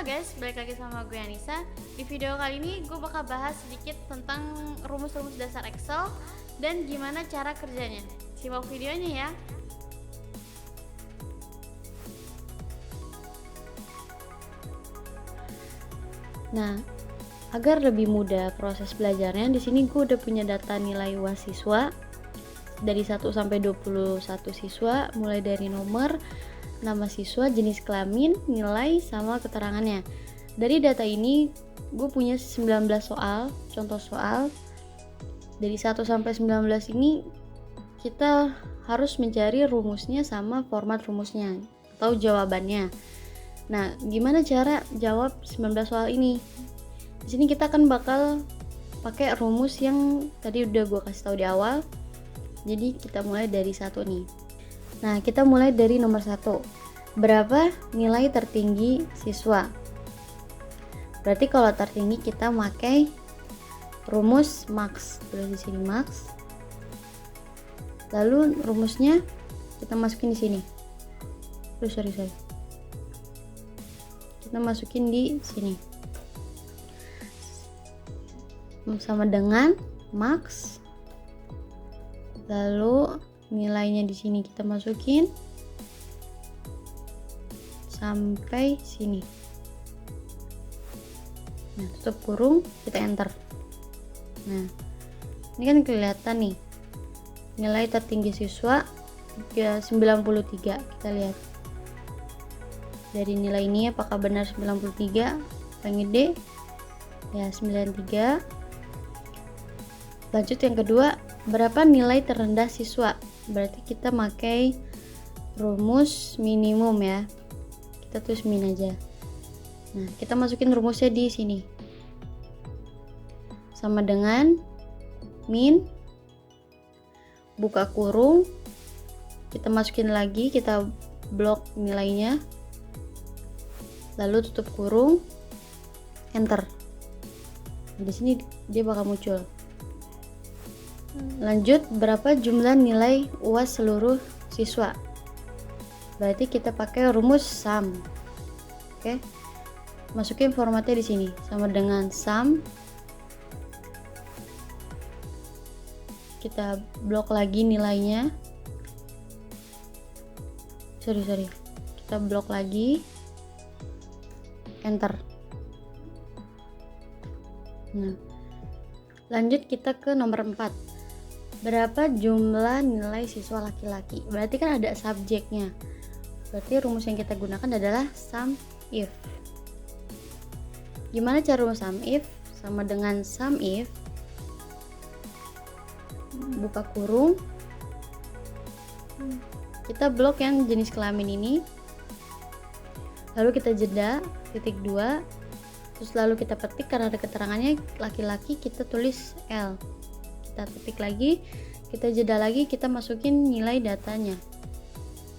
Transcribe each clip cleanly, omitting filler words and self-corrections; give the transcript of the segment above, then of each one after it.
Halo guys, balik lagi sama gue Anissa. Di video kali ini gue bakal bahas sedikit tentang rumus-rumus dasar Excel dan gimana cara kerjanya. Simak videonya ya. Nah, agar lebih mudah proses belajarnya, di sini gue udah punya data nilai UAS siswa dari 1 sampai 21 siswa, mulai dari nomor, nama siswa, jenis kelamin, nilai, sama keterangannya. Dari data ini gue punya 19 soal, contoh soal. Dari 1 sampai 19 ini kita harus mencari rumusnya sama format rumusnya atau jawabannya. Nah, gimana cara jawab 19 soal ini? Di sini kita kan bakal pakai rumus yang tadi udah gue kasih tahu di awal. Jadi kita mulai dari 1 nih. Nah, kita mulai dari nomor 1. Berapa nilai tertinggi siswa? Berarti kalau tertinggi kita pakai rumus max. Terus di sini max. Lalu rumusnya kita masukin di sini. Sorry. Kita masukin di sini. Sama dengan max. Lalu nilainya di sini kita masukin sampai sini. Nah, tutup kurung, kita enter. Nah, ini kan kelihatan nih nilai tertinggi siswa 93. Kita lihat dari nilai ini apakah benar 93. Paling gede ya 93. Lanjut yang kedua, berapa nilai terendah siswa? Berarti kita pakai rumus minimum ya. Kita tulis min aja. Nah, kita masukin rumusnya di sini. Sama dengan min, buka kurung, kita masukin lagi, kita blok nilainya, lalu tutup kurung, enter. Nah, di sini dia bakal muncul. Lanjut, berapa jumlah nilai UAS seluruh siswa? Berarti kita pakai rumus sum. Oke. Masukin formatnya di sini sama dengan sum. Kita blok lagi nilainya. Sorry. Kita blok lagi. Enter. Nah, lanjut kita ke nomor 4. Berapa jumlah nilai siswa laki-laki? Berarti kan ada subjeknya. Berarti rumus yang kita gunakan adalah sum if. Gimana cara rumus sum if? Sama dengan sum if, buka kurung, kita blok yang jenis kelamin ini, lalu kita jeda titik 2, terus lalu kita petik karena ada keterangannya laki-laki, kita tulis L. Kita ketik lagi, kita jeda lagi, kita masukin nilai datanya.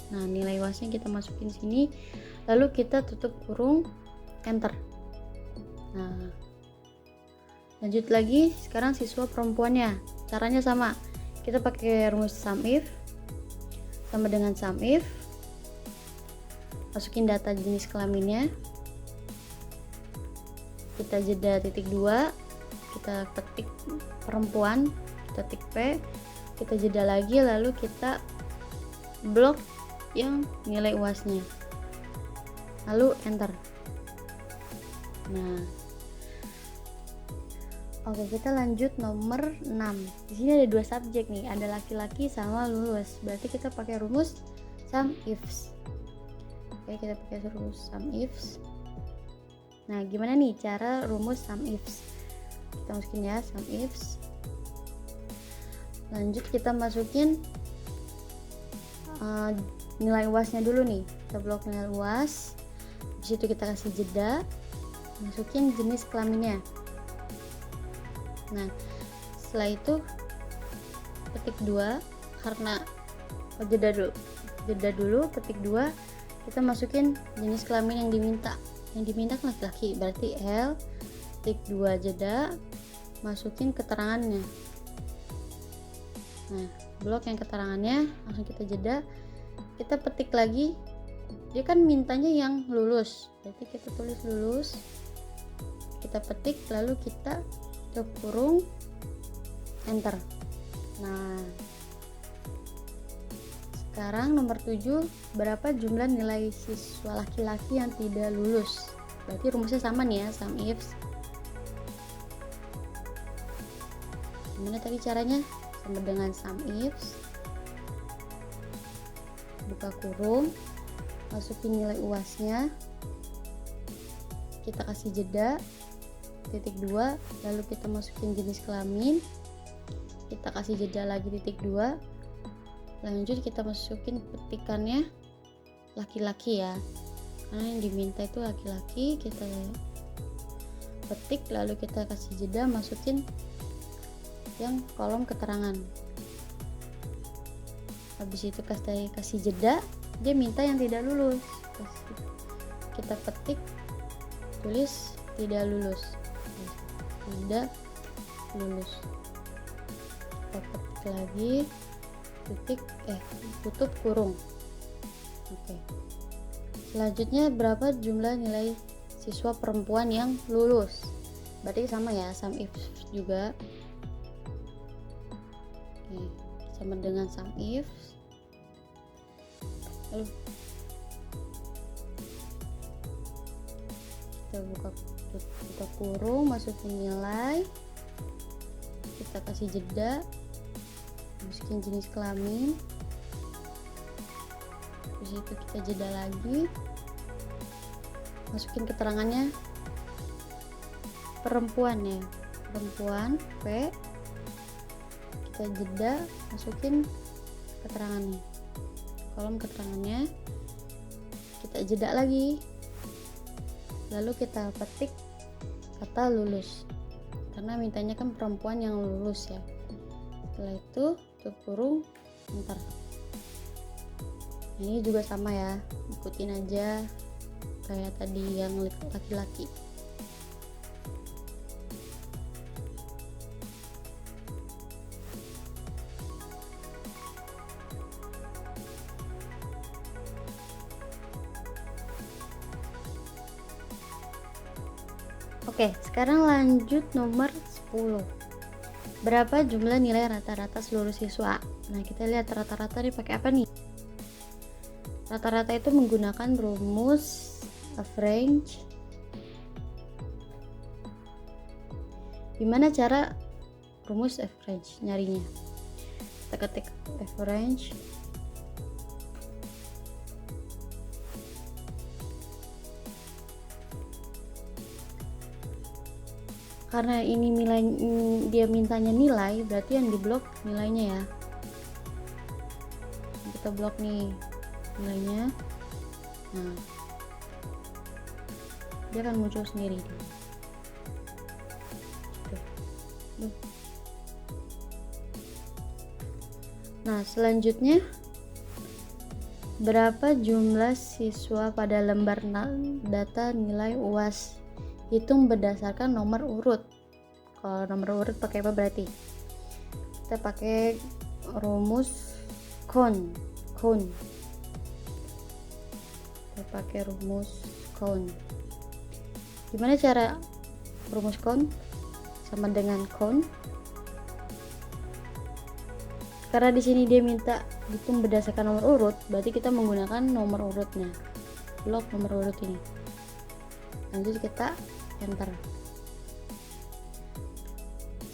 Nah, nilai UASnya kita masukin sini, lalu kita tutup kurung, enter. Nah, lanjut lagi, sekarang siswa perempuannya. Caranya sama, kita pakai rumus sum if, sama dengan sum if, masukin data jenis kelaminnya, kita jeda titik 2, kita ketik perempuan, kita tik P, kita jeda lagi, lalu kita blok yang nilai UASnya, lalu enter. Nah, oke, kita lanjut nomor 6. Di sini ada 2 subjek nih, ada laki-laki sama lulus. Berarti kita pakai rumus sum ifs. Oke, kita pakai rumus sum ifs. Nah, gimana nih cara rumus sum ifs? Kita masukin ya sum ifs. Lanjut kita masukin nilai UASnya dulu nih. Kita blok nilai UAS. Di situ kita kasih jeda, masukin jenis kelaminnya. Nah, setelah itu ketik 2, karena jeda dulu ketik 2, kita masukin jenis kelamin yang diminta. Yang diminta laki-laki, berarti L, ketik 2 jeda, masukin keterangannya. Nah, blok yang keterangannya, langsung kita jeda, kita petik lagi dia kan mintanya yang lulus, berarti kita tulis lulus, kita petik, lalu kita tutup kurung, enter. Nah, sekarang nomor 7, berapa jumlah nilai siswa laki-laki yang tidak lulus? Berarti rumusnya sama nih ya, sum ifs. Gimana tadi caranya? Sama dengan sum ifs, buka kurung, masukin nilai UAS-nya, kita kasih jeda, titik 2, lalu kita masukin jenis kelamin, kita kasih jeda lagi titik 2, lanjut kita masukin petikannya laki-laki ya, karena yang diminta itu laki-laki, kita petik, lalu kita kasih jeda, masukin yang kolom keterangan. Habis itu kasih jeda, dia minta yang tidak lulus, kita petik, tulis tidak lulus, tidak lulus, kita petik lagi, tutup kurung. Oke. Selanjutnya, berapa jumlah nilai siswa perempuan yang lulus? Berarti sama ya, sum if juga. Oke, sama dengan sum if. Lalu kita buka kurung, masukin nilai, kita kasih jeda, masukin jenis kelamin, terus itu kita jeda lagi, masukin keterangannya perempuan ya, perempuan P, kita jeda, masukin keterangannya, kolom keterangannya, kita jeda lagi, lalu kita petik kata lulus, karena mintanya kan perempuan yang lulus ya. Setelah itu tutup kurung, enter. Ini juga sama ya, ikutin aja kayak tadi yang laki-laki. Oke, sekarang lanjut nomor 10. Berapa jumlah nilai rata-rata seluruh siswa? Nah, kita lihat rata-rata nih pakai apa nih? Rata-rata itu menggunakan rumus average. Gimana cara rumus average nyarinya? Kita ketik average. Karena ini nilai, dia mintanya nilai, berarti yang diblok nilainya ya. Kita blok nih nilainya. Nah, dia akan muncul sendiri. Nah, selanjutnya, berapa jumlah siswa pada lembar data nilai UAS? Hitung berdasarkan nomor urut. Kalau nomor urut pakai apa berarti? Kita pakai rumus count. Kita pakai rumus count. Gimana cara rumus count? Sama dengan count. Karena di sini dia minta hitung berdasarkan nomor urut, berarti kita menggunakan nomor urutnya. Blok nomor urut ini. Lanjut kita enter.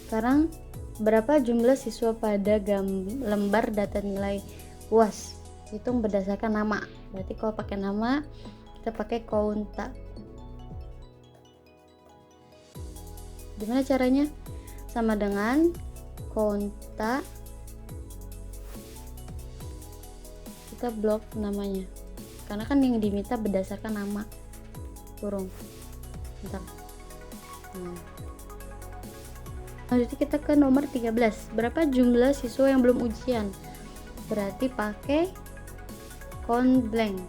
Sekarang berapa jumlah siswa pada lembar data nilai UAS? Hitung berdasarkan nama. Berarti kalau pakai nama kita pakai count. Gimana caranya? Sama dengan count, kita blok namanya, karena kan yang diminta berdasarkan nama, kurung. Bentar. Lanjut kita ke nomor 13. Berapa jumlah siswa yang belum ujian? Berarti pakai count blank.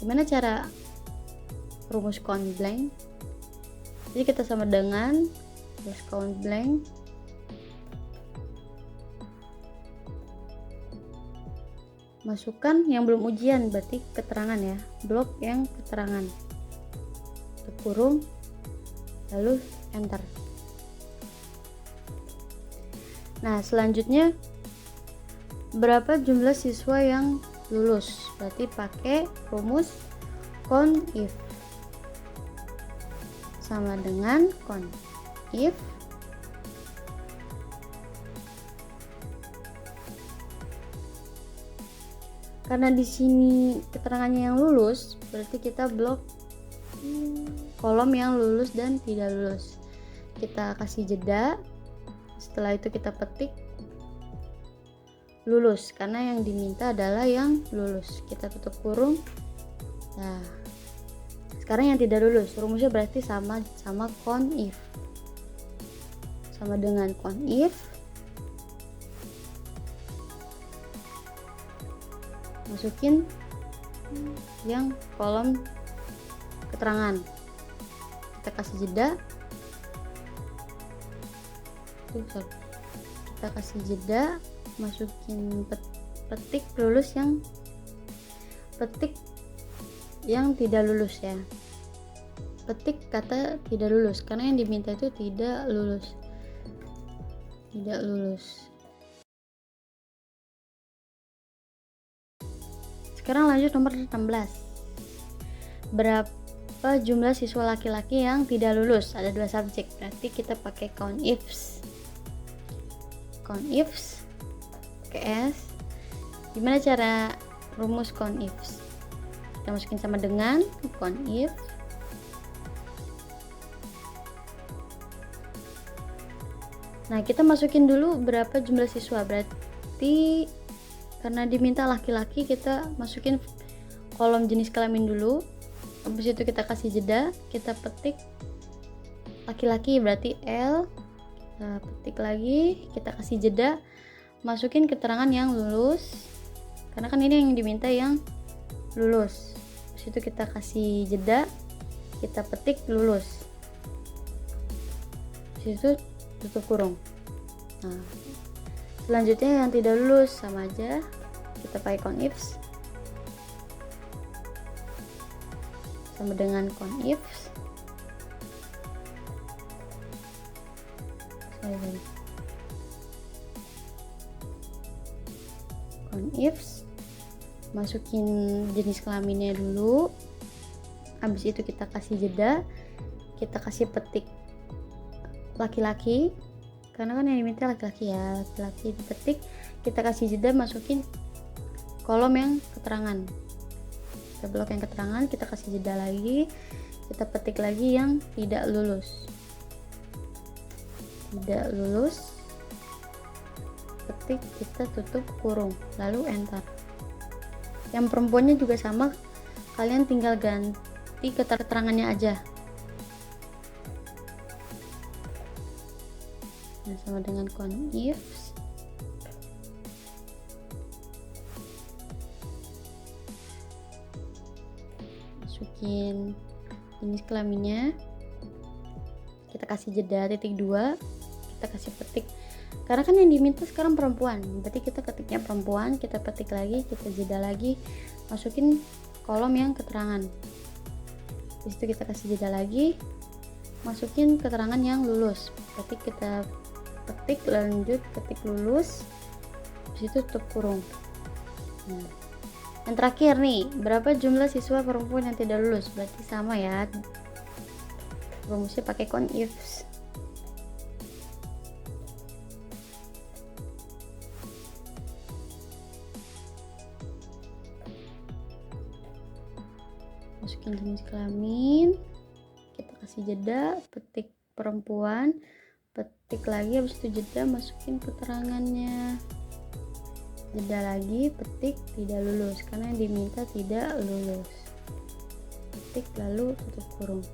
Gimana cara rumus count blank? Jadi kita sama dengan rumus count blank. masukkan yang belum ujian, berarti keterangan ya, blok yang keterangan, tutup kurung, lalu enter. Nah selanjutnya berapa jumlah siswa yang lulus, berarti pakai rumus count if, sama dengan count if karena di sini keterangannya yang lulus, berarti kita blok kolom yang lulus dan tidak lulus. Kita kasih jeda, setelah itu kita petik lulus, karena yang diminta adalah yang lulus. Kita tutup kurung. Nah sekarang yang tidak lulus, rumusnya berarti sama count if, sama dengan count if, masukin yang kolom keterangan, kita kasih jeda, kita kasih jeda, masukin petik lulus, yang petik yang tidak lulus ya, petik kata tidak lulus karena yang diminta itu tidak lulus. Sekarang lanjut nomor 16. Berapa jumlah siswa laki-laki yang tidak lulus? Ada 2 subjek, berarti kita pakai count ifs. Count ifs pakai S. Gimana cara rumus count ifs? Kita masukin sama dengan count if, nah kita masukin dulu berapa jumlah siswa, berarti karena diminta laki-laki kita masukin kolom jenis kelamin dulu, habis itu kita kasih jeda, kita petik laki-laki berarti L, kita petik lagi, kita kasih jeda, masukin keterangan yang lulus karena kan ini yang diminta yang lulus, habis itu kita kasih jeda, kita petik lulus, habis itu tutup kurung. Nah selanjutnya yang tidak lulus sama aja, kita pakai count ifs, sama dengan count ifs, count ifs, masukin jenis kelaminnya dulu, habis itu kita kasih jeda, kita kasih petik laki-laki karena kan yang diminta laki-laki ya, laki-laki dipetik, kita kasih jeda, masukin kolom yang keterangan, kita blok yang keterangan, kita kasih jeda lagi, kita petik lagi yang tidak lulus, petik, kita tutup kurung, lalu enter. Yang perempuannya juga sama, kalian tinggal ganti keterangannya aja. Nah, sama dengan count ifs, masukin jenis kelaminnya, kita kasih jeda titik 2, kita kasih petik karena kan yang diminta sekarang perempuan, berarti kita ketiknya perempuan, kita petik lagi, kita jeda lagi, masukin kolom yang keterangan, habis itu kita kasih jeda lagi, masukin keterangan yang lulus, berarti kita petik, lanjut ketik lulus, habis itu tutup kurung. Nah, yang terakhir nih, berapa jumlah siswa perempuan yang tidak lulus, berarti sama ya, rumusnya pakai count ifs. Masukin jenis kelamin, kita kasih jeda, petik perempuan, petik lagi, habis itu jeda, masukin keterangannya, jeda lagi, petik tidak lulus karena yang diminta tidak lulus, petik lalu tutup kurung.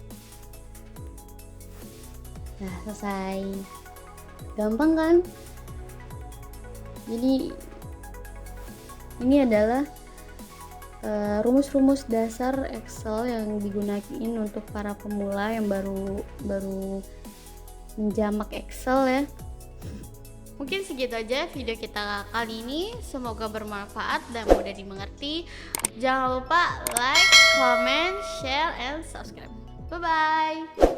Nah selesai, gampang kan? Jadi ini adalah rumus-rumus dasar Excel yang digunakan untuk para pemula yang baru menjamak Excel ya. Mungkin segitu aja video kita kali ini, semoga bermanfaat dan mudah dimengerti. Jangan lupa like, comment, share, and subscribe. Bye bye.